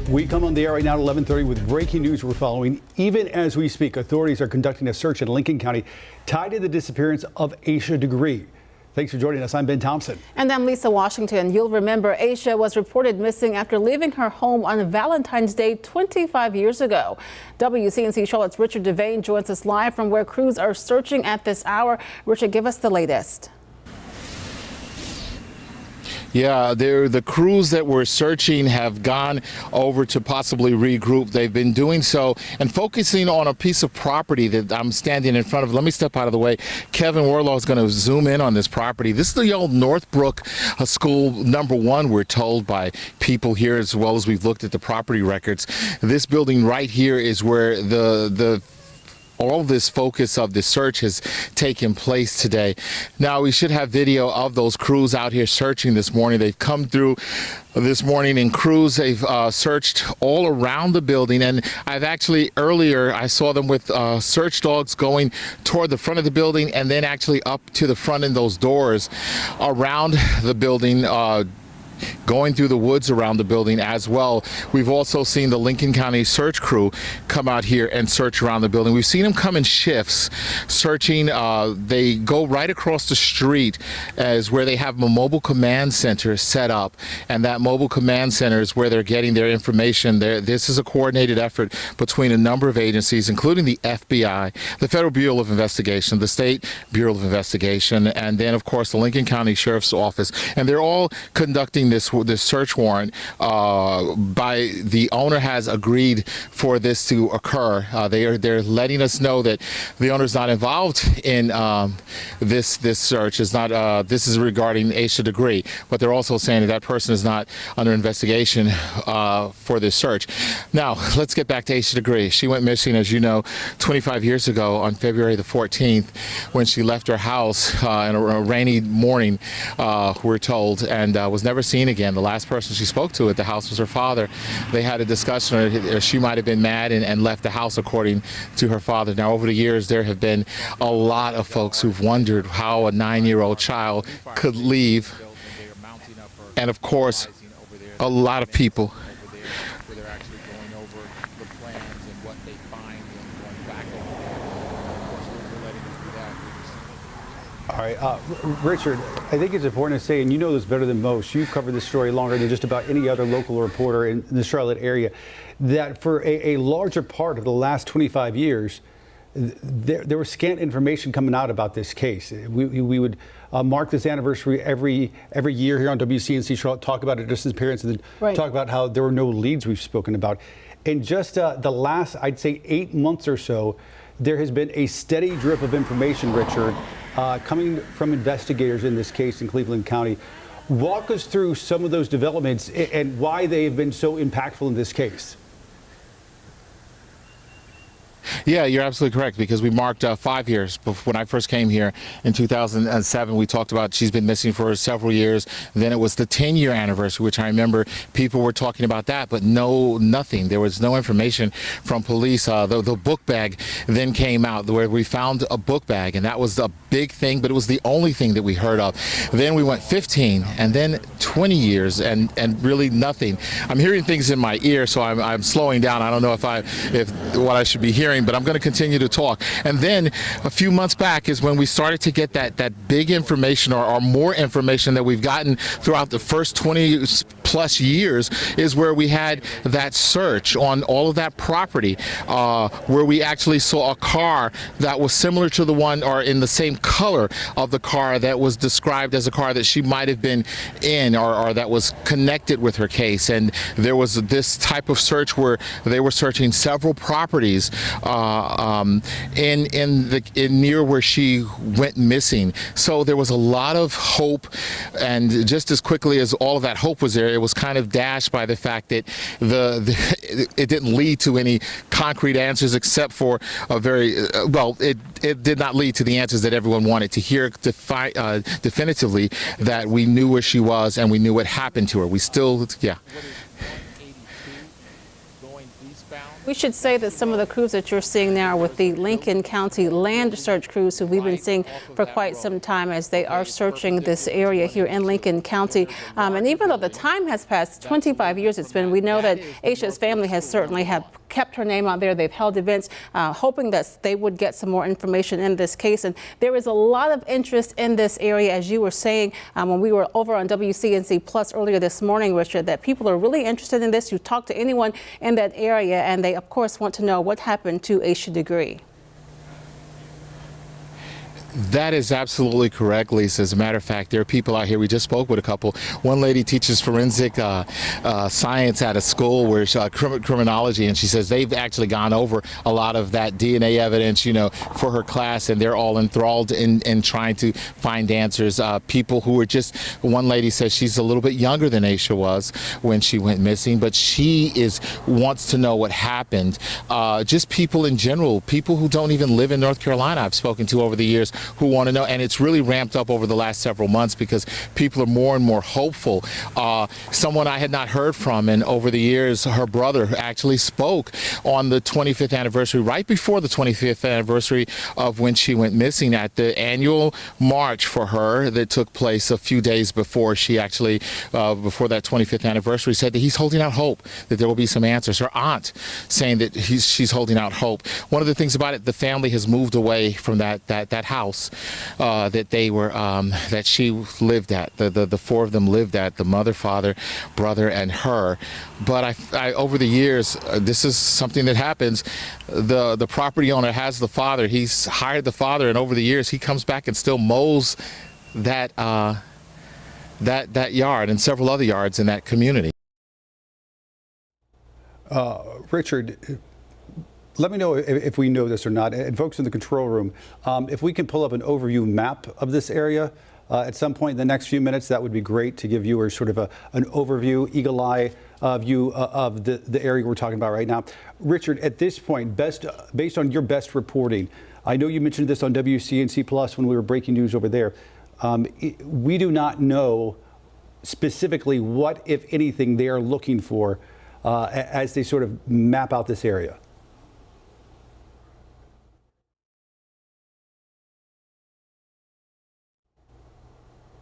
We come on the air right now at 11:30 with breaking news we're following. Even as we speak, authorities are conducting a search in Lincoln County tied to the disappearance of Asha Degree. Thanks for joining us. I'm Ben Thompson. And I'm Lisa Washington. You'll remember Asha was reported missing after leaving her home on Valentine's Day 25 years ago. WCNC Charlotte's Richard Devane joins us live from where crews are searching at this hour. Richard, give us the latest. Yeah, the crews that were searching have gone over to possibly regroup. They've been doing so and focusing on a piece of property that I'm standing in front of. Let me step out of the way. Kevin Warlaw is going to zoom in on this property. This is the old Northbrook School #1, we're told by people here, as well as we've looked at the property records. This building right here is where all this focus of the search has taken place today. Now, we should have video of those crews out here searching this morning. They've come through this morning in crews. They've searched all around the building, and I've actually earlier I saw them with search dogs going toward the front of the building and then actually up to the front in those doors around the building, going through the woods around the building as well. We've also seen the Lincoln County search crew come out here and search around the building. We've seen them come in shifts searching. They go right across the street as where they have a mobile command center set up, and that mobile command center is where they're getting their information. This is a coordinated effort between a number of agencies, including the FBI, the Federal Bureau of Investigation, the State Bureau of Investigation, and then of course the Lincoln County Sheriff's Office, and they're all conducting this search warrant. By the owner has agreed for this to occur. They're letting us know that the owner's not involved in this search. Is not this is regarding Asha Degree, but they're also saying that person is not under investigation for this search. Now let's get back to Asha Degree. She went missing, as you know, 25 years ago on February the 14th when she left her house in a rainy morning, we're told, and was never seen again. The last person she spoke to at the house was her father. They had a discussion, or she might have been mad and left the house, according to her father. Now, over the years, there have been a lot of folks who've wondered how a 9-year-old child could leave, and of course, a lot of people. All right, Richard, I think it's important to say, and you know this better than most, you've covered this story longer than just about any other local reporter in the Charlotte area, that for a larger part of the last 25 years, there was scant information coming out about this case. We would mark this anniversary every year here on WCNC Charlotte, talk about a disappearance, and then talk about how there were no leads we've spoken about. In just the last, I'd say, 8 months or so, there has been a steady drip of information, Richard, coming from investigators in this case in Cleveland County. Walk us through some of those developments and why they have been so impactful in this case. Yeah, you're absolutely correct, because we marked 5 years. When I first came here in 2007, we talked about she's been missing for several years. Then it was the 10-year anniversary, which I remember people were talking about that, but nothing. There was no information from police. The book bag then came out, where we found a book bag, and that was a big thing, but it was the only thing that we heard of. Then we went 15 and then 20 years and really nothing. I'm hearing things in my ear, so I'm slowing down. I don't know if what I should be hearing, but I'm going to continue to talk. And then a few months back is when we started to get that big information, or more information that we've gotten throughout the first 20 plus years, is where we had that search on all of that property, where we actually saw a car that was similar to the one, or in the same color of the car that was described as a car that she might have been in, or that was connected with her case. And there was this type of search where they were searching several properties in near where she went missing. So there was a lot of hope, and just as quickly as all of that hope was there, it was kind of dashed by the fact that it didn't lead to any concrete answers, except for a very it did not lead to the answers that everyone wanted to hear definitively, that we knew where she was and we knew what happened to her. We still, yeah. We should say that some of the crews that you're seeing now are with the Lincoln County Land Search crews, who we've been seeing for quite some time as they are searching this area here in Lincoln County. And even though the time has passed, 25 years it's been, we know that Asha's family has certainly kept her name out there. They've held events hoping that they would get some more information in this case. And there is a lot of interest in this area, as you were saying when we were over on WCNC Plus earlier this morning, Richard, that people are really interested in this. You talk to anyone in that area and they, of course, want to know what happened to Asha Degree. That is absolutely correct, Lisa. As a matter of fact, there are people out here. We just spoke with a couple. One lady teaches forensic science at a school where criminology, and she says they've actually gone over a lot of that DNA evidence, for her class, and they're all enthralled in trying to find answers. People who are just, one lady says she's a little bit younger than Asha was when she went missing, but she wants to know what happened. Just people in general, people who don't even live in North Carolina, I've spoken to over the years, who want to know, and it's really ramped up over the last several months because people are more and more hopeful. Someone I had not heard from, and over the years, her brother actually spoke on the 25th anniversary, right before the 25th anniversary of when she went missing, at the annual march for her that took place a few days before she actually, before that 25th anniversary, said that he's holding out hope that there will be some answers. Her aunt saying that she's holding out hope. One of the things about it, the family has moved away from that house that they were that she lived at. The four of them lived at, the mother, father, brother, and her. But I over the years, this is something that happens. The property owner has the father. He's hired the father, and over the years, he comes back and still mows that yard and several other yards in that community. Richard, let me know if we know this or not. And folks in the control room, if we can pull up an overview map of this area at some point in the next few minutes, that would be great to give viewers sort of an overview, eagle eye view of the area we're talking about right now. Richard, at this point, based on your best reporting, I know you mentioned this on WCNC Plus when we were breaking news over there. We do not know specifically what, if anything, they are looking for as they sort of map out this area.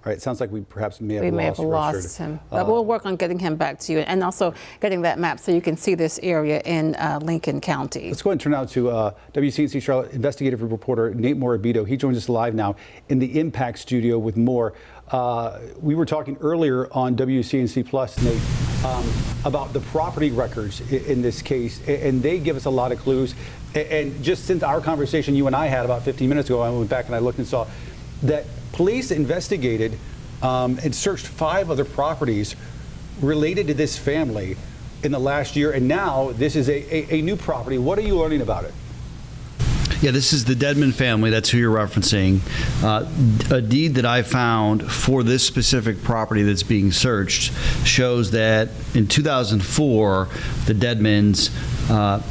All right, it sounds like we perhaps may have lost him. But we'll work on getting him back to you and also getting that map so you can see this area in Lincoln County. Let's go ahead and turn now to WCNC Charlotte investigative reporter Nate Morabito. He joins us live now in the Impact studio with more. We were talking earlier on WCNC Plus, Nate, about the property records in this case, and they give us a lot of clues. And just since our conversation you and I had about 15 minutes ago, I went back and I looked and saw that police investigated and searched 5 other properties related to this family in the last year, and now this is a new property. What are you learning about it? Yeah, this is the Dedman family. That's who you're referencing. A deed that I found for this specific property that's being searched shows that in 2004, the Dedmans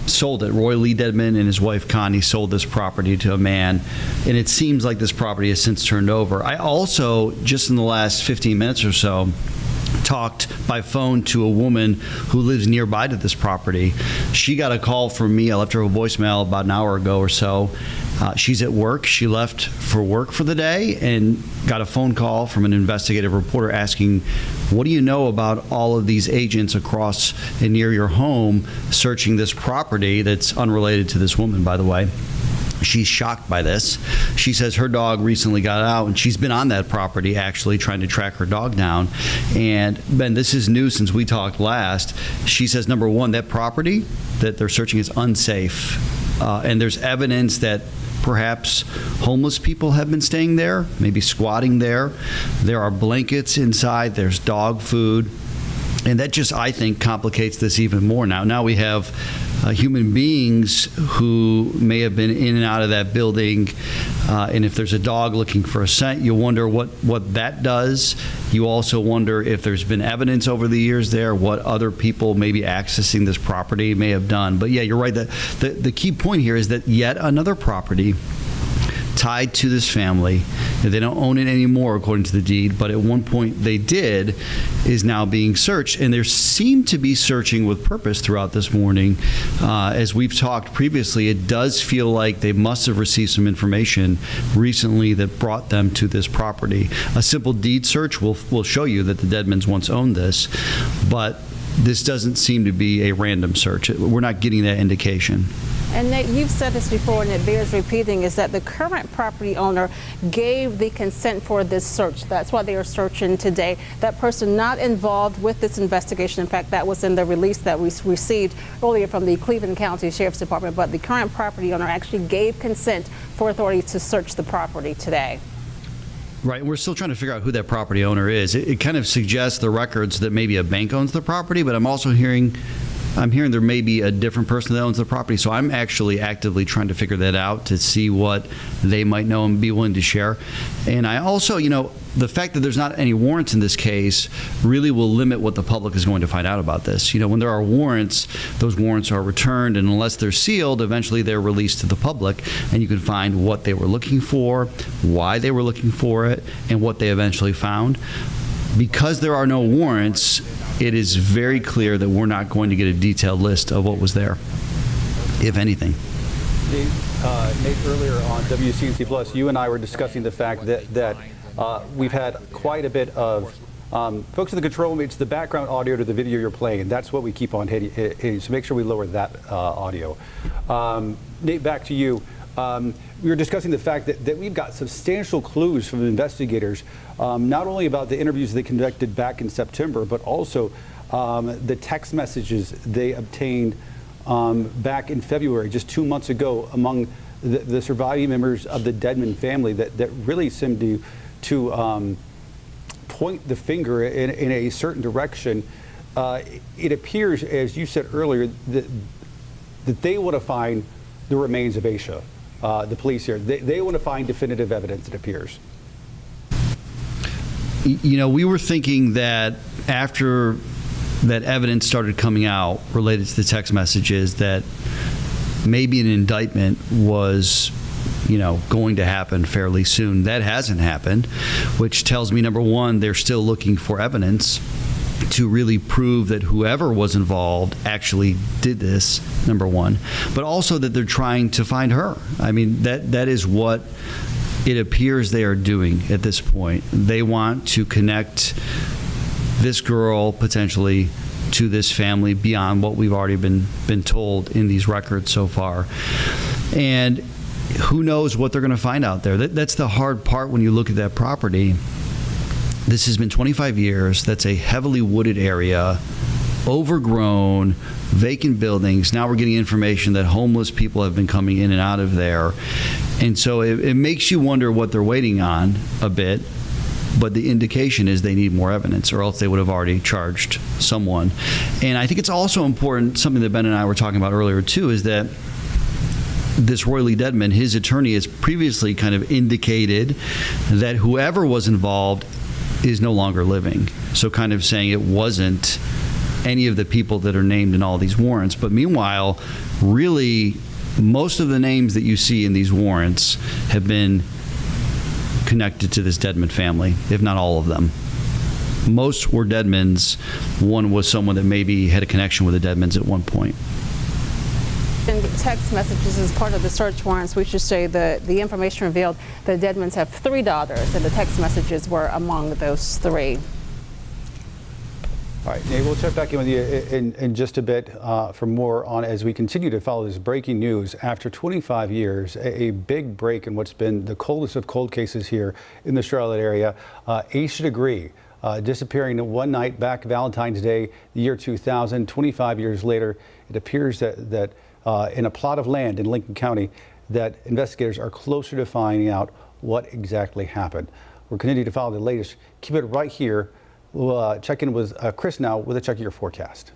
sold it. Roy Lee Dedman and his wife Connie sold this property to a man, and it seems like this property has since turned over. I also, just in the last 15 minutes or so, talked by phone to a woman who lives nearby to this property. She got a call from me. I left her a voicemail about an hour ago or so. She's at work. She left for work for the day and got a phone call from an investigative reporter asking, what do you know about all of these agents across and near your home searching this property that's unrelated to this woman, by the way? She's shocked by this. She says her dog recently got out, and she's been on that property actually trying to track her dog down. And Ben, this is new since we talked last. She says, number one, that property that they're searching is unsafe. And there's evidence that perhaps homeless people have been staying there, maybe squatting there. There are blankets inside. There's dog food. And that just, I think, complicates this even more now. Now we have human beings who may have been in and out of that building, and if there's a dog looking for a scent, you wonder what that does. You also wonder if there's been evidence over the years there, what other people maybe accessing this property may have done. But yeah, you're right. The key point here is that yet another property tied to this family. They don't own it anymore, according to the deed, but at one point they did, is now being searched. And there seemed to be searching with purpose throughout this morning. As we've talked previously, it does feel like they must have received some information recently that brought them to this property. A simple deed search will show you that the Deadmans once owned this, but this doesn't seem to be a random search. We're not getting that indication. And Nate, you've said this before, and it bears repeating, is that the current property owner gave the consent for this search. That's why they are searching today. That person not involved with this investigation. In fact, that was in the release that we received earlier from the Cleveland County Sheriff's Department. But the current property owner actually gave consent for authorities to search the property today. Right, we're still trying to figure out who that property owner is. It kind of suggests the records that maybe a bank owns the property, but I'm hearing there may be a different person that owns the property. So I'm actually actively trying to figure that out to see what they might know and be willing to share. And I also, the fact that there's not any warrants in this case really will limit what the public is going to find out about this. When there are warrants, those warrants are returned, and unless they're sealed, eventually they're released to the public, and you can find what they were looking for, why they were looking for it, and what they eventually found. Because there are no warrants, it is very clear that we're not going to get a detailed list of what was there, if anything. Nate, earlier on WCNC Plus, you and I were discussing the fact that we've had quite a bit of folks in the control room. It's the background audio to the video you're playing, and that's what we keep on hitting. So make sure we lower that audio. Nate, back to you. We were discussing the fact that we've got substantial clues from investigators, not only about the interviews they conducted back in September, but also the text messages they obtained back in February, just 2 months ago, among the surviving members of the Deadman family that really seemed to point the finger in a certain direction. It appears, as you said earlier, that they want to find the remains of Asha. The police here, they want to find definitive evidence, it appears. We were thinking that after that evidence started coming out related to the text messages, that maybe an indictment was going to happen fairly soon. That hasn't happened, which tells me, number one, they're still looking for evidence to really prove that whoever was involved actually did this, number one, but also that they're trying to find her. I mean, that is what it appears they are doing at this point. They want to connect this girl potentially to this family beyond what we've already been told in these records so far. And who knows what they're going to find out there. That's the hard part when you look at that property. This has been 25 years. That's a heavily wooded area, overgrown, vacant buildings. Now we're getting information that homeless people have been coming in and out of there. And so it makes you wonder what they're waiting on a bit. But the indication is they need more evidence, or else they would have already charged someone. And I think it's also important, something that Ben and I were talking about earlier too, is that this Roy Lee Deadman, his attorney, has previously kind of indicated that whoever was involved is no longer living. So kind of saying it wasn't any of the people that are named in all these warrants. But meanwhile, really, most of the names that you see in these warrants have been connected to this Deadman family, if not all of them. Most were Deadmans. One was someone that maybe had a connection with the Deadmans at one point. And text messages as part of the search warrants, we should say the information revealed the Deadmans have 3 daughters, and the text messages were among those 3. All right, Nate, we'll check back in with you in just a bit for more on as we continue to follow this breaking news. After 25 years, a big break in what's been the coldest of cold cases here in the Charlotte area. Asha Degree disappearing one night back Valentine's Day, the year 2000. 25 years later, it appears that in a plot of land in Lincoln County, that investigators are closer to finding out what exactly happened. We're continuing to follow the latest. Keep it right here. We'll check in with Chris now with a check of your forecast.